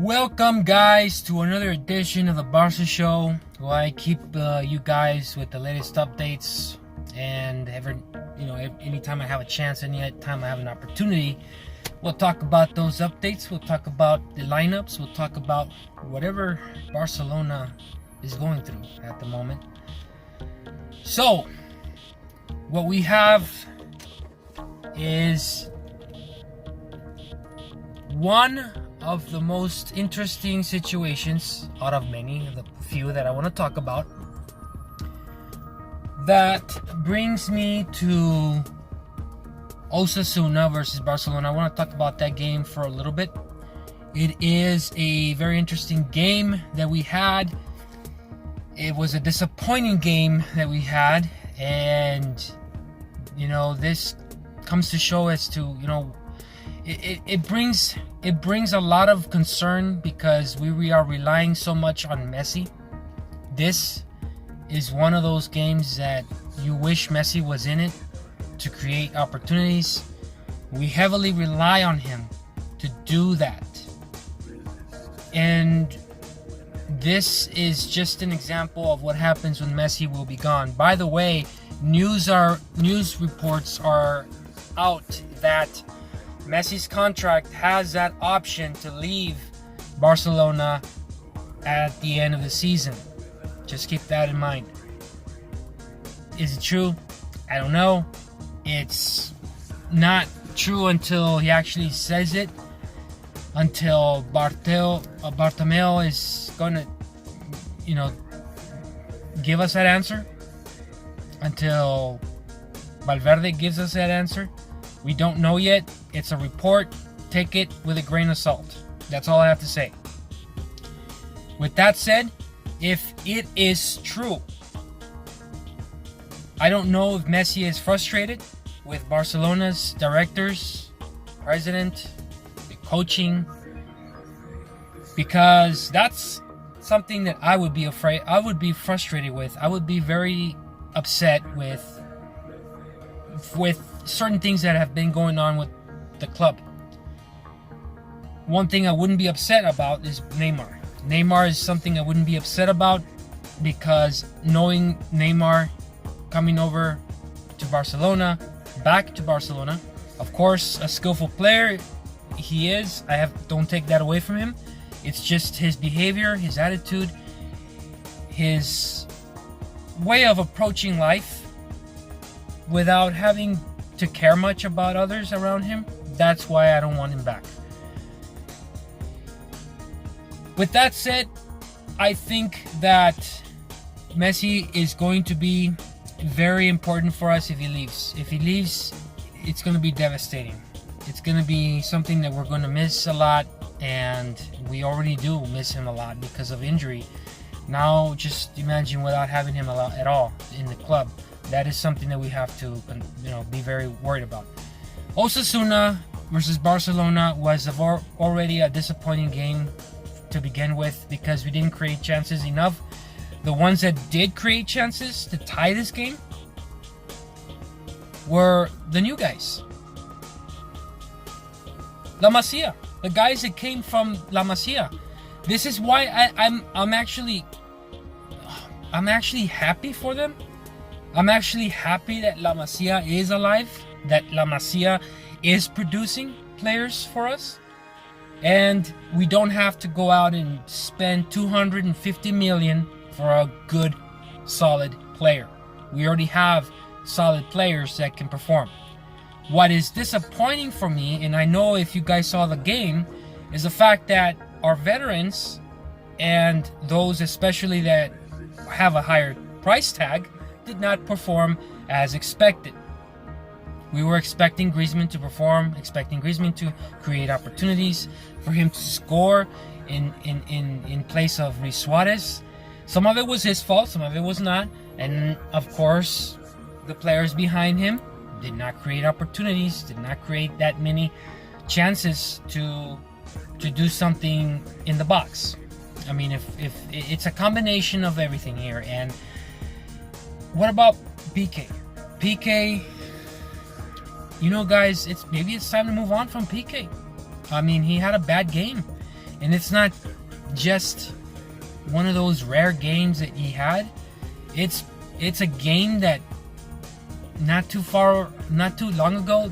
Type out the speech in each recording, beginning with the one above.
Welcome, guys, to another edition of the Barca Show, where I keep you guys with the latest updates. And anytime I have a chance, anytime I have an opportunity, we'll talk about those updates. We'll talk about the lineups. We'll talk about whatever Barcelona is going through at the moment. So, what we have is one of the most interesting situations out of many, of the few that I want to talk about. That brings me to Osasuna versus Barcelona. I want to talk about that game for a little bit. It is a very interesting game that we had. It was a disappointing game that we had, and this comes to show as to it brings a lot of concern because we are relying so much on Messi. This is one of those games that you wish Messi was in it to create opportunities. We heavily rely on him to do that. And this is just an example of what happens when Messi will be gone. By the way, news reports are out that Messi's contract has that option to leave Barcelona at the end of the season. Just keep that in mind. Is it true? I don't know. It's not true until he actually says it. Until Bartomeu is going to, give us that answer. Until Valverde gives us that answer. We don't know yet. It's a report. Take it with a grain of salt. That's all I have to say. With that said, if it is true, I don't know if Messi is frustrated with Barcelona's directors, president, the coaching, because that's something that I would be frustrated with. I would be very upset with certain things that have been going on with the club. One thing I wouldn't be upset about is Neymar. Neymar is something I wouldn't be upset about, because knowing Neymar coming over to Barcelona, back to Barcelona, of course, a skillful player he is. Don't take that away from him. It's just his behavior, his attitude, his way of approaching life without having to care much about others around him. That's why I don't want him back. With that said, I think that Messi is going to be very important for us if he leaves. If he leaves, it's going to be devastating. It's going to be something that we're going to miss a lot, and we already do miss him a lot because of injury. Now, just imagine without having him at all in the club. That is something that we have to, be very worried about. Osasuna versus Barcelona was already a disappointing game to begin with, because we didn't create chances enough. The ones that did create chances to tie this game were the new guys. La Masía, the guys that came from La Masía. This is why I'm actually happy for them. I'm actually happy that La Masía is alive, that La Masía is producing players for us, and we don't have to go out and spend 250 million for a good, solid player. We already have solid players that can perform. What is disappointing for me, and I know if you guys saw the game, is the fact that our veterans, and those especially that have a higher price tag, did not perform as expected. We were expecting Griezmann to perform, expecting Griezmann to create opportunities, for him to score in place of Luis Suarez. Some of it was his fault, some of it was not. And of course, the players behind him did not create opportunities, did not create that many chances to do something in the box. I mean, if it's a combination of everything here. And what about PK? PK, guys, maybe it's time to move on from PK. I mean, he had a bad game. And it's not just one of those rare games that he had. It's a game that not too long ago,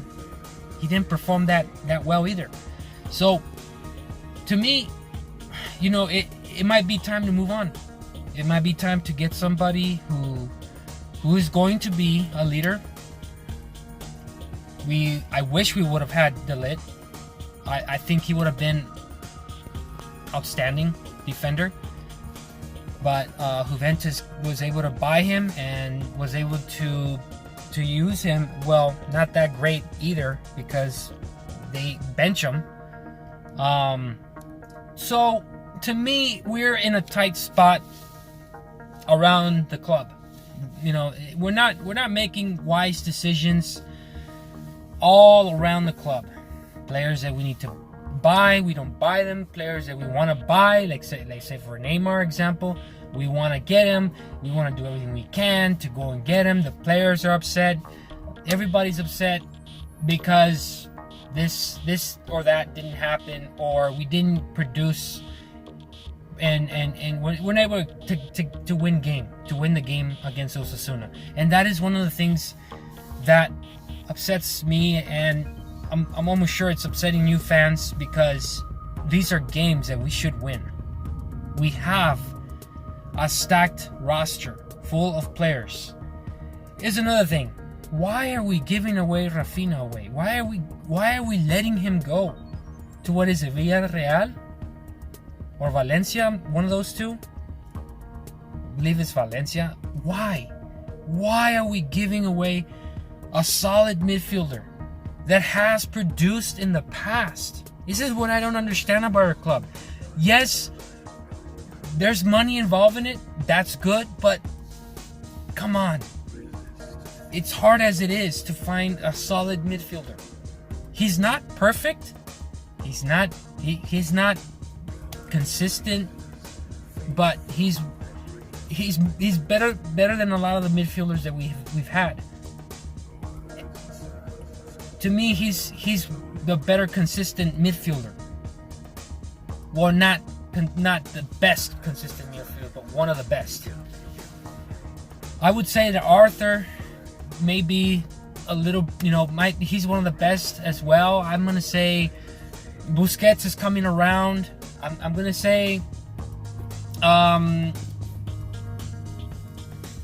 he didn't perform that well either. So to me, it might be time to move on. It might be time to get somebody who is going to be a leader. I wish we would have had De Ligt. I think he would have been outstanding defender. But Juventus was able to buy him and was able to use him. Well, not that great either, because they bench him. So to me, we're in a tight spot around the club. We're not making wise decisions all around the club. Players that we need to buy, we don't buy them. Players that we want to buy, like say for Neymar example, we want to get him. We want to do everything we can to go and get him. The players are upset. Everybody's upset because this or that didn't happen, or we didn't produce, and we're not able to win the game against Osasuna. And that is one of the things that upsets me, and I'm almost sure it's upsetting you fans, because these are games that we should win. We have a stacked roster full of players. Here's another thing. Why are we giving Rafinha away? Why are we letting him go to, what is it, Villarreal or Valencia? One of those two. I believe it's Valencia. Why? Why are we giving away a solid midfielder that has produced in the past? This is what I don't understand about our club. Yes, there's money involved in it. That's good, but come on. It's hard as it is to find a solid midfielder. He's not perfect. He's not consistent, but he's better than a lot of the midfielders that we've had. To me, he's the better consistent midfielder. Well, not the best consistent midfielder, but one of the best. I would say that Arthur may be a little, he's one of the best as well. I'm gonna say Busquets is coming around. I'm gonna say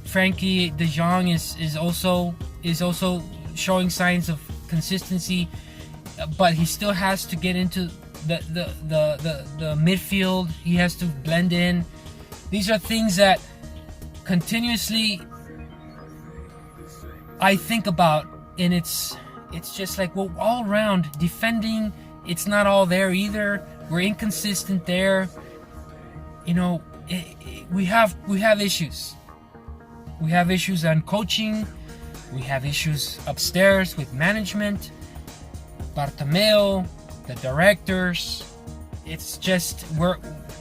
Frankie De Jong is also showing signs of consistency, but he still has to get into the midfield. He has to blend in. These are things that continuously I think about, and it's just like, well, all around defending, it's not all there either. We're inconsistent there. We have issues. We have issues on coaching. We have issues upstairs with management, Bartomeu, the directors. It's just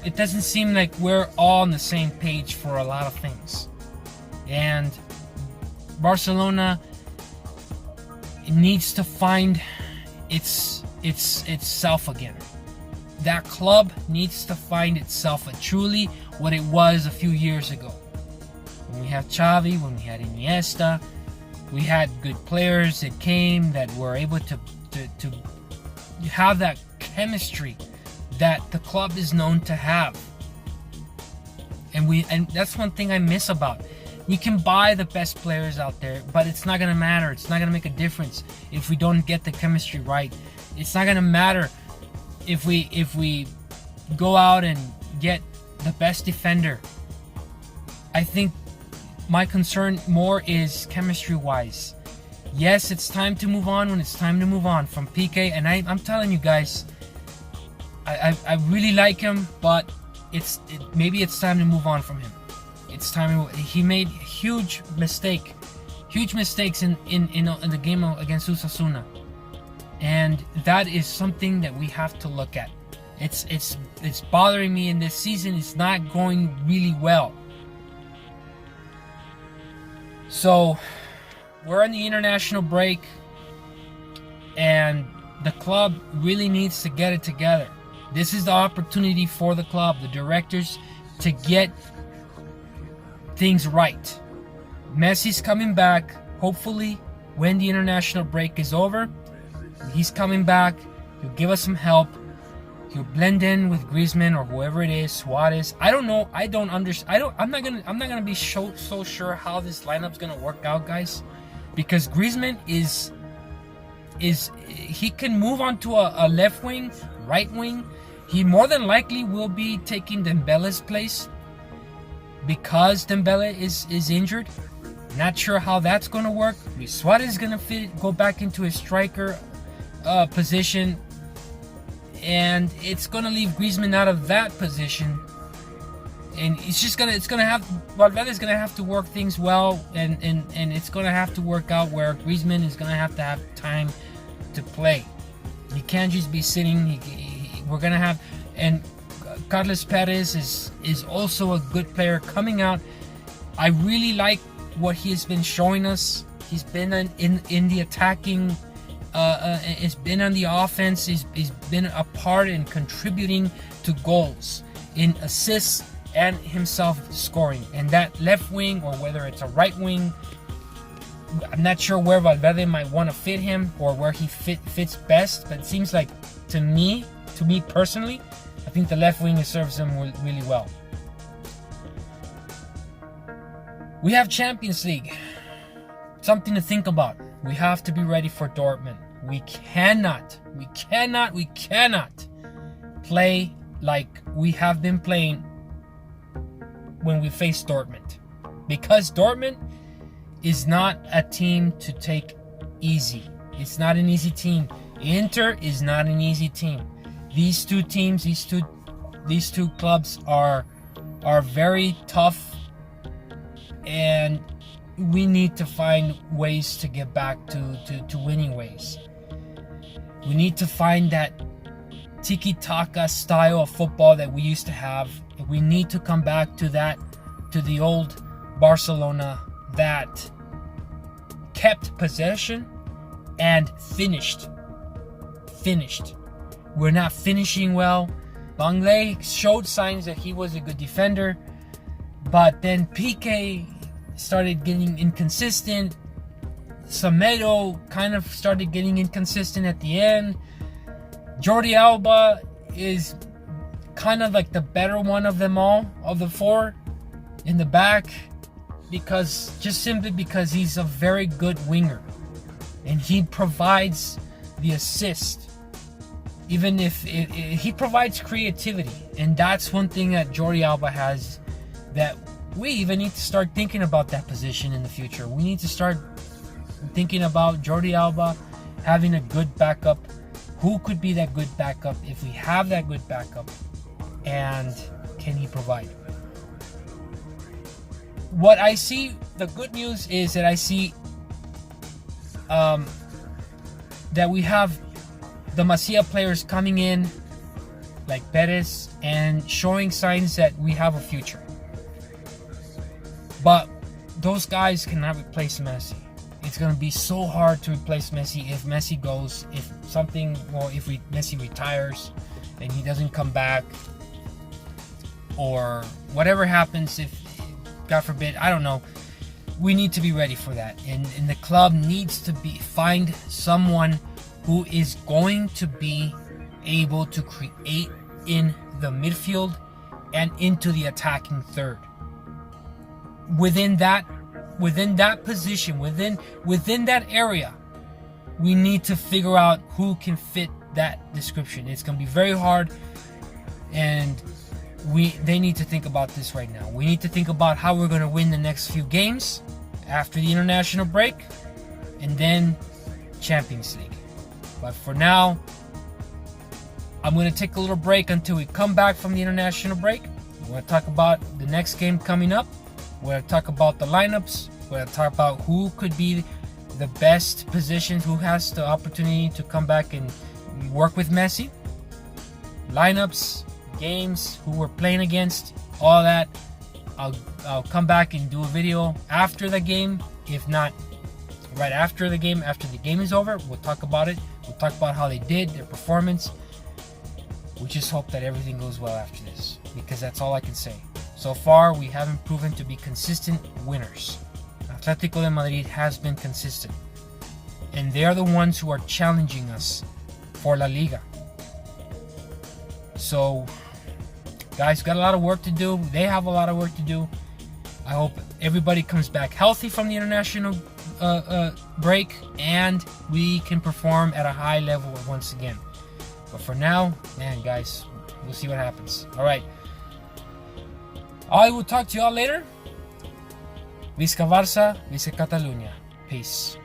it doesn't seem like we're all on the same page for a lot of things. And Barcelona needs to find itself again. That club needs to find itself truly what it was a few years ago. When we had Xavi, when we had Iniesta, we had good players that came that were able to have that chemistry that the club is known to have. And that's one thing I miss about. We can buy the best players out there, but it's not gonna matter. It's not gonna make a difference if we don't get the chemistry right. It's not gonna matter if we go out and get the best defender. I think my concern more is chemistry-wise. Yes, it's time to move on when it's time to move on from PK, and I'm telling you guys, I really like him, but maybe it's time to move on from him. It's time. He made huge mistakes in the game against Osasuna, and that is something that we have to look at. It's bothering me in this season. It's not going really well. So we're on the international break, and the club really needs to get it together. This is the opportunity for the club, the directors, to get things right. Messi's coming back, hopefully, when the international break is over. He's coming back. He'll give us some help. He'll blend in with Griezmann or whoever it is, Suarez. I don't know. I don't understand. I'm not gonna be so sure how this lineup's gonna work out, guys, because Griezmann is he can move on to a left wing, right wing. He more than likely will be taking Dembele's place because Dembele is injured. Not sure how that's going to work. Luis Suarez is going to go back into his striker position, and it's going to leave Griezmann out of that position. And Valverde's going to have to work things well, and it's going to have to work out where Griezmann is going to have time to play. He can't just be sitting. We're going to have, and Carlos Perez is also a good player coming out. I really like what he has been showing us. He's been in the attacking, he's been on the offense. He's been a part in contributing to goals, in assists, and himself scoring. And that left wing, or whether it's a right wing, I'm not sure where Valverde might want to fit him or where he fits best. But it seems like to me personally, I think the left wing serves him really well. We have Champions League. Something to think about. We have to be ready for Dortmund. We cannot play like we have been playing when we face Dortmund. Because Dortmund is not a team to take easy. It's not an easy team. Inter is not an easy team. These two teams, these two clubs are very tough. And we need to find ways to get back to winning ways. We need to find that tiki-taka style of football that we used to have. We need to come back to that, to the old Barcelona that kept possession and finished. We're not finishing well. Langley showed signs that he was a good defender, but then Piqué started getting inconsistent. Semedo kind of started getting inconsistent at the end. Jordi Alba is kind of like the better one of them all, of the four in the back, simply because he's a very good winger and he provides the assist. Even if he provides creativity, and that's one thing that Jordi Alba has, that we even need to start thinking about that position in the future. We need to start thinking about Jordi Alba having a good backup. Who could be that good backup if we have that good backup? And can he provide? What I see, the good news is that I see that we have the Masía players coming in, like Perez, and showing signs that we have a future. But those guys cannot replace Messi. It's going to be so hard to replace Messi if Messi goes, if Messi retires and he doesn't come back, or whatever happens, if, God forbid, I don't know. We need to be ready for that. And the club needs to find someone who is going to be able to create in the midfield and into the attacking third. Within that position, within that area, we need to figure out who can fit that description. It's going to be very hard, and they need to think about this right now. We need to think about how we're going to win the next few games after the international break, and then Champions League. But for now, I'm going to take a little break until we come back from the international break. We're going to talk about the next game coming up. We're going to talk about the lineups. We're going to talk about who could be the best positions, who has the opportunity to come back and work with Messi. Lineups, games, who we're playing against, all that. I'll come back and do a video after the game. If not, right after the game is over, we'll talk about it. We'll talk about how they did, their performance. we just hope that everything goes well after this, because that's all I can say. So far, we haven't proven to be consistent winners. Atletico de Madrid has been consistent, and they are the ones who are challenging us for La Liga. So, guys, got a lot of work to do. They have a lot of work to do. I hope everybody comes back healthy from the international break, and we can perform at a high level once again. But for now, man, guys, we'll see what happens. All right. I will talk to y'all later. Visca Barça, Visca Catalunya. Peace.